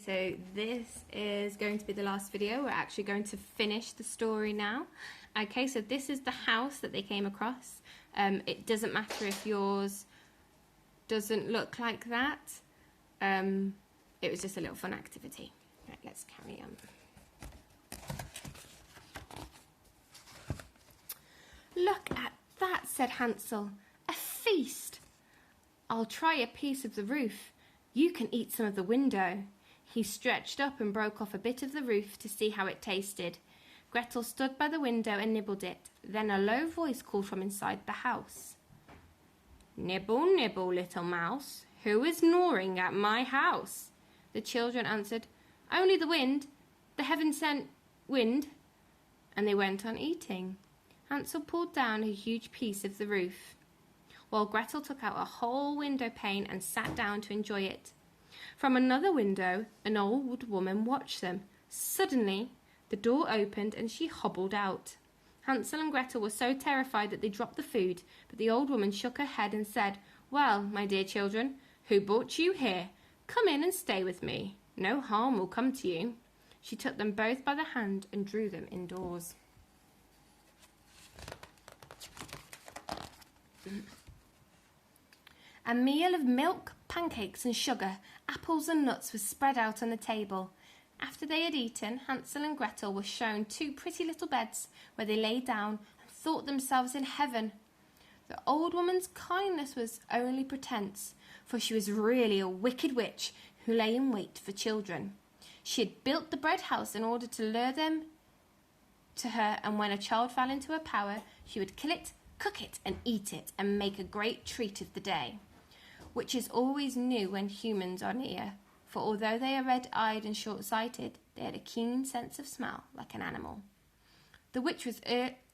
So this is going to be the last video. We're actually going to finish the story now. Okay, so this is the house that they came across. It doesn't matter if yours doesn't look like that. It was just a little fun activity. Right, let's carry on. Look at that, said Hansel. A feast! I'll try a piece of the roof. You can eat some of the window. He stretched up and broke off a bit of the roof to see how it tasted. Gretel stood by the window and nibbled it. Then a low voice called from inside the house. Nibble, nibble, little mouse. Who is gnawing at my house? The children answered, Only the wind, the heaven-sent wind. And they went on eating. Hansel pulled down a huge piece of the roof, while Gretel took out a whole window pane and sat down to enjoy it. From another window, an old woman watched them. Suddenly, the door opened and she hobbled out. Hansel and Gretel were so terrified that they dropped the food, but the old woman shook her head and said, Well, my dear children, who brought you here? Come in and stay with me. No harm will come to you. She took them both by the hand and drew them indoors. A meal of milk, pancakes and sugar, apples and nuts was spread out on the table. After they had eaten, Hansel and Gretel were shown two pretty little beds where they lay down and thought themselves in heaven. The old woman's kindness was only pretence, for she was really a wicked witch who lay in wait for children. She had built the bread house in order to lure them to her, and when a child fell into her power, she would kill it, cook it and eat it and make a great treat of the day. Witches always knew when humans are near, for although they are red-eyed and short-sighted, they had a keen sense of smell like an animal. The witch was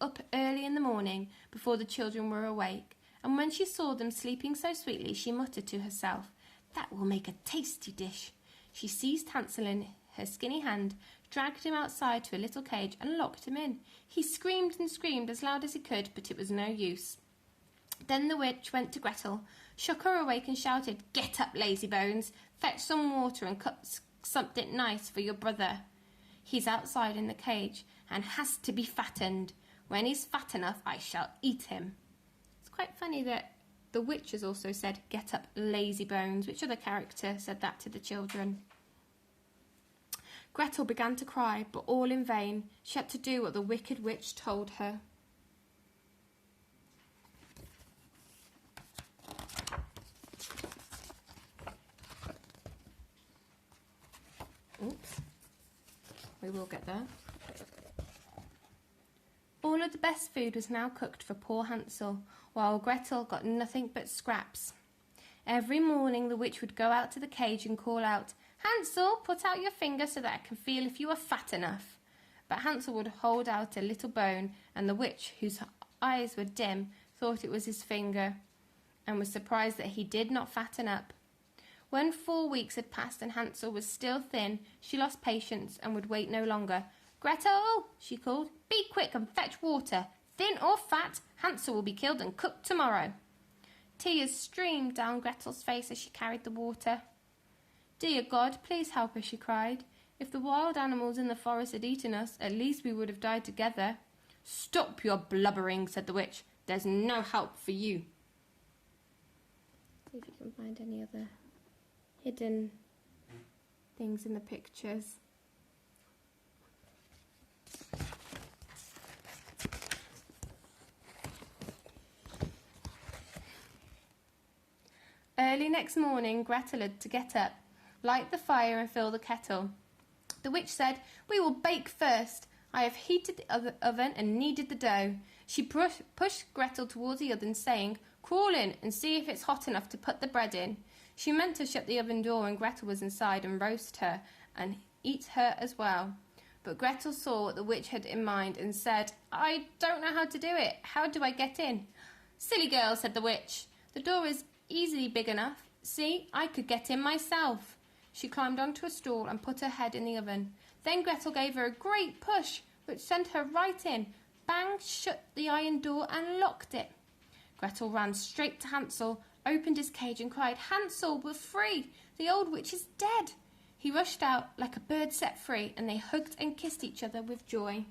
up early in the morning before the children were awake, and when she saw them sleeping so sweetly, she muttered to herself, That will make a tasty dish. She seized Hansel in her skinny hand, dragged him outside to a little cage and locked him in. He screamed and screamed as loud as he could, but it was no use. Then the witch went to Gretel, shook her awake and shouted, Get up, lazy bones, fetch some water and cook something nice for your brother. He's outside in the cage and has to be fattened. When he's fat enough, I shall eat him. It's quite funny that the witch has also said, Get up, lazy bones. Which other character said that to the children? Gretel began to cry, but all in vain. She had to do what the wicked witch told her. Oops. We will get there. All of the best food was now cooked for poor Hansel, while Gretel got nothing but scraps. Every morning the witch would go out to the cage and call out, Hansel, put out your finger so that I can feel if you are fat enough. But Hansel would hold out a little bone, and the witch, whose eyes were dim, thought it was his finger, and was surprised that he did not fatten up. When 4 weeks had passed and Hansel was still thin, she lost patience and would wait no longer. Gretel, she called, be quick and fetch water. Thin or fat, Hansel will be killed and cooked tomorrow. Tears streamed down Gretel's face as she carried the water. Dear God, please help us, she cried. If the wild animals in the forest had eaten us, at least we would have died together. Stop your blubbering, said the witch. There's no help for you. See if you can find any other hidden things in the pictures. Early next morning, Gretel had to get up, light the fire and fill the kettle. The witch said, We will bake first. I have heated the oven and kneaded the dough. She pushed Gretel towards the oven, saying, Crawl in and see if it's hot enough to put the bread in. She meant to shut the oven door when Gretel was inside and roast her and eat her as well. But Gretel saw what the witch had in mind and said, I don't know how to do it. How do I get in? Silly girl, said the witch. The door is easily big enough. See, I could get in myself. She climbed onto a stool and put her head in the oven. Then Gretel gave her a great push, which sent her right in, banged shut the iron door and locked it. Gretel ran straight to Hansel, opened his cage and cried, Hansel, we're free! The old witch is dead! He rushed out like a bird set free, and they hugged and kissed each other with joy.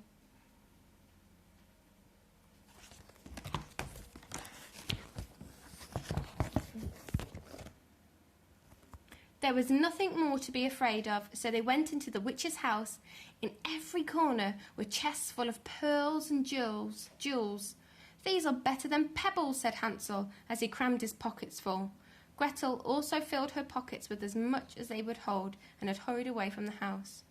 There was nothing more to be afraid of, so they went into the witch's house. In every corner were chests full of pearls and jewels. These are better than pebbles, said Hansel, as he crammed his pockets full. Gretel also filled her pockets with as much as they would hold, and had hurried away from the house.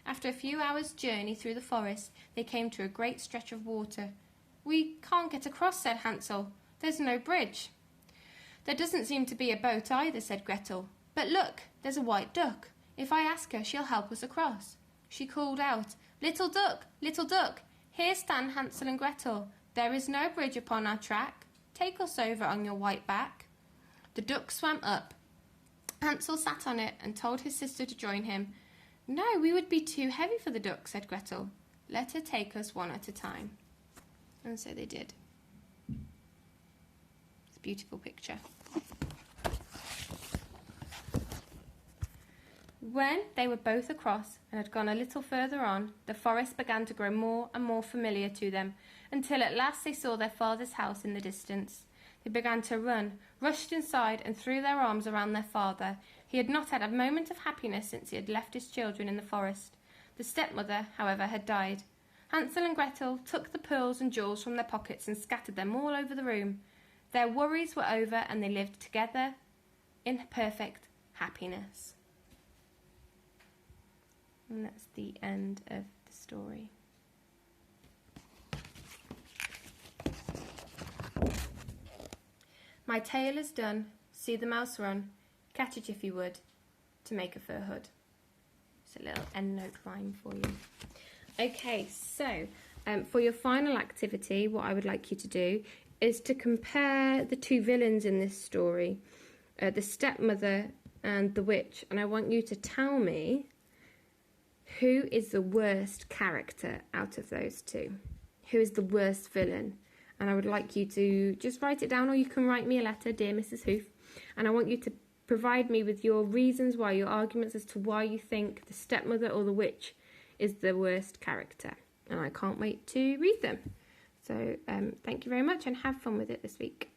After a few hours' journey through the forest, they came to a great stretch of water. "We can't get across," said Hansel. "There's no bridge." "There doesn't seem to be a boat either," said Gretel. "But look, there's a white duck. If I ask her, she'll help us across." She called out, little duck, here stand Hansel and Gretel. There is no bridge upon our track. Take us over on your white back." The duck swam up. Hansel sat on it and told his sister to join him. "No, we would be too heavy for the duck," said Gretel. "Let her take us one at a time." And so they did. It's a beautiful picture. When they were both across and had gone a little further on, the forest began to grow more and more familiar to them, until at last they saw their father's house in the distance. They began to run, rushed inside, and threw their arms around their father. He had not had a moment of happiness since he had left his children in the forest. The stepmother, however, had died. Hansel and Gretel took the pearls and jewels from their pockets and scattered them all over the room. Their worries were over, and they lived together in perfect happiness. And that's the end of the story. My tale is done, see the mouse run, catch it if you would, to make a fur hood. It's a little end note rhyme for you. Okay, so for your final activity, what I would like you to do is to compare the two villains in this story, the stepmother and the witch, and I want you to tell me who is the worst character out of those two. Who is the worst villain? And I would like you to just write it down, or you can write me a letter, "Dear Mrs. Hoof," and I want you to provide me with your reasons why, your arguments as to why you think the stepmother or the witch is the worst character. And I can't wait to read them. So thank you very much, and have fun with it this week.